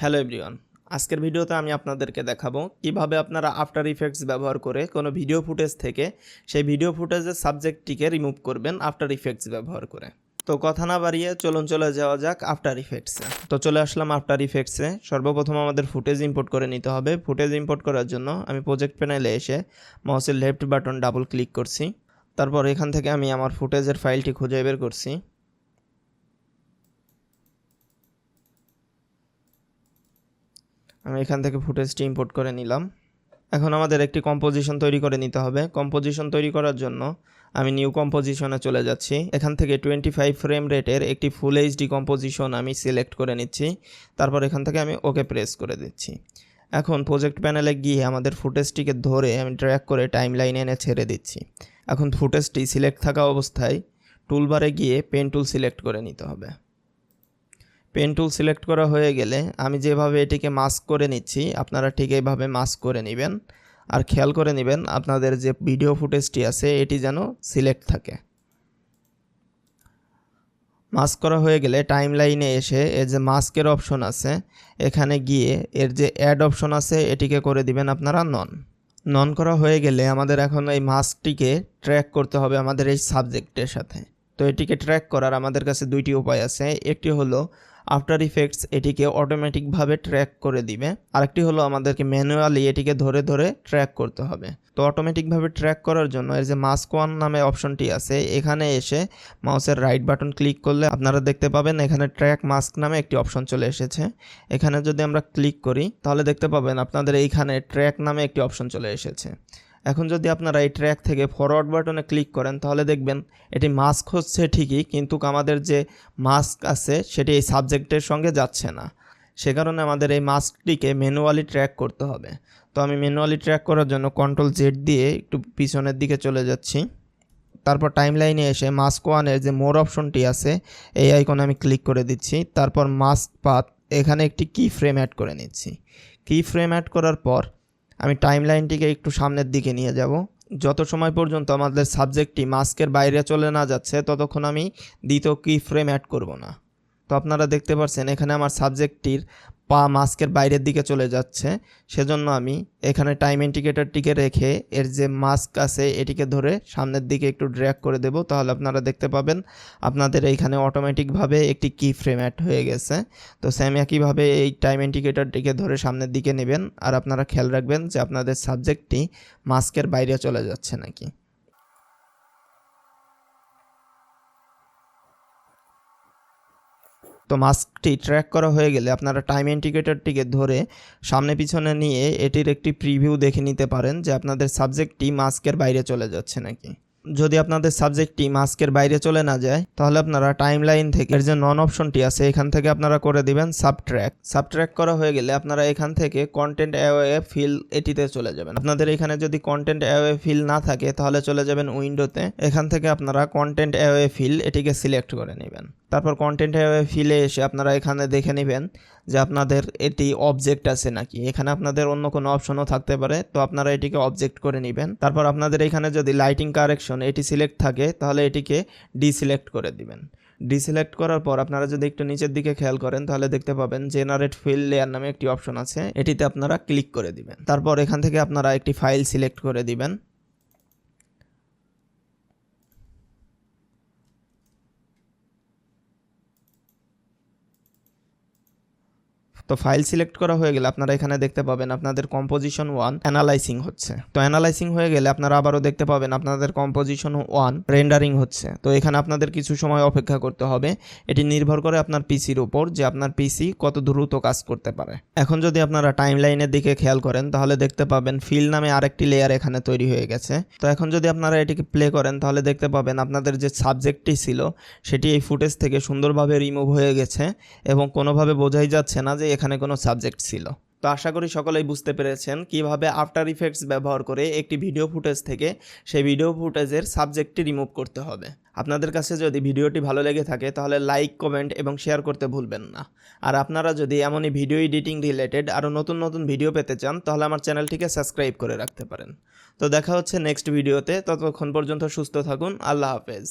Hello everyone, আজকের ভিডিওতে আমি আপনাদেরকে দেখাবো কিভাবে আপনারা আফটার ইফেক্টস ব্যবহার করে কোনো ভিডিও ফুটেজ থেকে সেই ভিডিও ফুটেজের সাবজেক্টটিকে রিমুভ করবেন আফটার ইফেক্টস ব্যবহার করে। তো কথা না বাড়িয়ে চলে যাওয়া যাক আফটার ইফেক্টসে। তো চলে আসলাম আফটার ইফেক্টসে। সর্বপ্রথম আমাদের ফুটেজ ইম্পোর্ট করে নিতে হবে। ফুটেজ ইম্পোর্ট করার জন্য আমি প্রজেক্ট প্যানেলে এসে মাউসের লেফট বাটন ডাবল ক্লিক করছি। তারপর এখান থেকে আমি আমার ফুটেজের ফাইলটি খুঁজে বের করছি। আমি এখান থেকে ফুটেজটি ইম্পোর্ট করে নিলাম। এখন আমাদের একটি কম্পোজিশন তৈরি করে নিতে হবে। কম্পোজিশন তৈরি করার জন্য আমি নিউ কম্পোজিশনে চলে যাচ্ছি। এখান থেকে 25 ফ্রেম রেটের একটি ফুল এইচডি কম্পোজিশন আমি সিলেক্ট করে নিচ্ছি। তারপর এখান থেকে আমি ওকে প্রেস করে দিচ্ছি। এখন প্রজেক্ট প্যানেলে গিয়ে আমাদের ফুটেজটিকে ধরে আমি ড্র্যাগ করে টাইম লাইনে এনে ছেড়ে দিচ্ছি। এখন ফুটেজটি সিলেক্ট থাকা অবস্থায় টুলবারে গিয়ে পেন টুল সিলেক্ট করে নিতে হবে। পেন টুল সিলেক্ট করা হয়ে গেলে আমি যেভাবে এটিকে মাস্ক করে নিচ্ছি আপনারা ঠিক এইভাবে মাস্ক করে নেবেন। আর খেয়াল করে নেবেন আপনাদের যে ভিডিও ফুটেজটি আছে এটি যেন সিলেক্ট থাকে। মাস্ক করা হয়ে গেলে টাইম লাইনে এসে এর যে মাস্কের অপশন আছে এখানে গিয়ে এর যে অ্যাড অপশন আছে এটিকে করে দিবেন আপনারা নন করা হয়ে গেলে আমাদের এখন এই মাস্কটিকে ট্র্যাক করতে হবে আমাদের এই সাবজেক্টের সাথে। তো এটিকে ট্র্যাক করার আমাদের কাছে দুইটি উপায় আছে। একটি হলো আফটার ইফেক্টস এটিকে অটোমেটিকভাবে ট্র্যাক করে দিবে, আরেকটি হলো আমাদেরকে ম্যানুয়ালি এটিকে ধরে ধরে ট্র্যাক করতে হবে। তো অটোমেটিকভাবে ট্র্যাক করার জন্য এর যে মাস্ক ওয়ান নামে অপশনটি আছে এখানে এসে মাউসের রাইট বাটন ক্লিক করলে আপনারা দেখতে পাবেন এখানে ট্র্যাক মাস্ক নামে একটি অপশন চলে এসেছে। এখানে যদি আমরা ক্লিক করি তাহলে দেখতে পাবেন আপনাদের এইখানে ট্র্যাক নামে একটি অপশন চলে এসেছে। এখন যদি আপনারা এই ট্র্যাক থেকে ফরওয়ার্ড বাটনে ক্লিক করেন তাহলে দেখবেন এটি মাস্ক হচ্ছে ঠিকই, কিন্তু আমাদের যে মাস্ক আছে সেটি এই সাবজেক্টের সঙ্গে যাচ্ছে না। সে কারণে আমাদের এই মাস্কটিকে ম্যানুয়ালি ট্র্যাক করতে হবে। তো আমি ম্যানুয়ালি ট্র্যাক করার জন্য কন্ট্রোল জেড দিয়ে একটু পিছনের দিকে চলে যাচ্ছি। তারপর টাইম লাইনে এসে মাস্ক ওয়ানের যে মোর অপশনটি আছে এই আইকনে আমি ক্লিক করে দিচ্ছি। তারপর মাস্ক পাথ এখানে একটি কি ফ্রেম অ্যাড করে নিচ্ছি। কি ফ্রেম অ্যাড করার পর আমি টাইম লাইনটিকে একটু সামনের দিকে নিয়ে যাব। যত সময় পর্যন্ত আমাদের সাবজেক্টটি মাস্কের বাইরে চলে না যাচ্ছে ততক্ষণ আমি দ্বিতীয় কি ফ্রেম অ্যাড করব না। তো আপনারা দেখতে পাচ্ছেন এখানে আমার সাবজেক্টটির পা মাস্কের বাইরের দিকে চলে যাচ্ছে, সেজন্য আমি এখানে টাইম ইন্ডিকেটরটিকে রেখে এর যে মাস্ক আছে এটিকে ধরে সামনের দিকে একটু ড্র্যাগ করে দেব। তাহলে আপনারা দেখতে পাবেন আপনাদের এইখানে অটোমেটিকভাবে একটি কি ফ্রেম অ্যাড হয়ে গেছে। তো সেম একইভাবে এই টাইম ইন্ডিকেটরটিকে ধরে সামনের দিকে নেবেন আর আপনারা খেয়াল রাখবেন যে আপনাদের সাবজেক্টটি মাস্কের বাইরে চলে যাচ্ছে নাকি। তো মাস্কটি ট্র্যাক করা হয়ে গেলে আপনারা টাইম ইন্ডিকেটরটিকে ধরে সামনে পিছনে নিয়ে এটির একটি প্রিভিউ দেখে নিতে পারেন যে আপনাদের সাবজেক্টটি মাস্কের বাইরে চলে যাচ্ছে নাকি। যদি আপনাদের সাবজেক্টটি মাস্কের বাইরে চলে না যায় তাহলে আপনারা টাইম লাইন থেকে এর যে নন অপশনটি আছে এখান থেকে আপনারা করে দিবেন সাবট্র্যাক করা হয়ে গেলে আপনারা এখান থেকে কন্টেন্ট অ্যাওয়ে ফিল এটিতে চলে যাবেন। আপনাদের এখানে যদি কন্টেন্ট অ্যাওয়ে ফিল না থাকে তাহলে চলে যাবেন উইন্ডোতে। এখান থেকে আপনারা কন্টেন্ট অ্যাওয়ে ফিল এটিকে সিলেক্ট করে নেবেন। তারপর কন্টেন্ট অ্যাওয়ে ফিলে এসে আপনারা এখানে দেখে নেবেন যে আপনাদের এটি অবজেক্ট আছে নাকি। এখানে আপনাদের অন্য কোনো অপশনও থাকতে পারে, তো আপনারা এটিকে অবজেক্ট করে নেবেন। তারপর আপনাদের এখানে যদি লাইটিং কারেকশন এটি সিলেক্ট থাকে তাহলে এটিকে ডিসিলেক্ট করে দিবেন। ডিসিলেক্ট করার পর আপনারা যদি একটু নিচের দিকে খেয়াল করেন তাহলে দেখতে পাবেন জেনারেট ফিল লেয়ার নামে একটি অপশন আছে, এটিতে আপনারা ক্লিক করে দিবেন। তারপর এখান থেকে আপনারা একটি ফাইল সিলেক্ট করে দিবেন। তো ফাইল সিলেক্ট করা হয়ে গেলে আপনারা এখানে দেখতে পাবেন আপনাদের কম্পোজিশন 1 অ্যানালাইজিং হচ্ছে। তো অ্যানালাইজিং হয়ে গেলে আপনারা আবারও দেখতে পাবেন আপনাদের কম্পোজিশন 1 রেন্ডারিং হচ্ছে। তো এখানে আপনাদের কিছু সময় অপেক্ষা করতে হবে। এটি নির্ভর করে আপনার পিসির উপর যে আপনার পিসি কত দ্রুত কাজ করতে পারে। এখন যদি আপনারা টাইম লাইনের দিকে খেয়াল করেন তাহলে দেখতে পাবেন ফিল নামে আরেকটি লেয়ার এখানে তৈরি হয়ে গেছে। তো এখন যদি আপনারা এটিকে প্লে করেন তাহলে দেখতে পাবেন আপনাদের যে সাবজেক্টটি ছিল সেটি এই ফুটেজ থেকে সুন্দরভাবে রিমুভ হয়ে গেছে এবং কোনোভাবে বোঝাই যাচ্ছে না যে এখানে কোনো সাবজেক্ট ছিল। তো আশা করি সকলেই বুঝতে পেরেছেন কিভাবে আফটার ইফেক্টস ব্যবহার করে একটি ভিডিও ফুটেজ থেকে সেই ভিডিও ফুটেজের সাবজেক্টটি রিমুভ করতে হবে। আপনাদের কাছে যদি ভিডিওটি ভালো লেগে থাকে তাহলে লাইক, কমেন্ট এবং শেয়ার করতে ভুলবেন না। আর আপনারা যদি এমনই ভিডিও এডিটিং রিলেটেড আরও নতুন নতুন ভিডিও পেতে চান তাহলে আমার চ্যানেলটিকে সাবস্ক্রাইব করে রাখতে পারেন। তো দেখা হচ্ছে নেক্সট ভিডিওতে, ততক্ষণ পর্যন্ত সুস্থ থাকুন। আল্লাহ হাফেজ।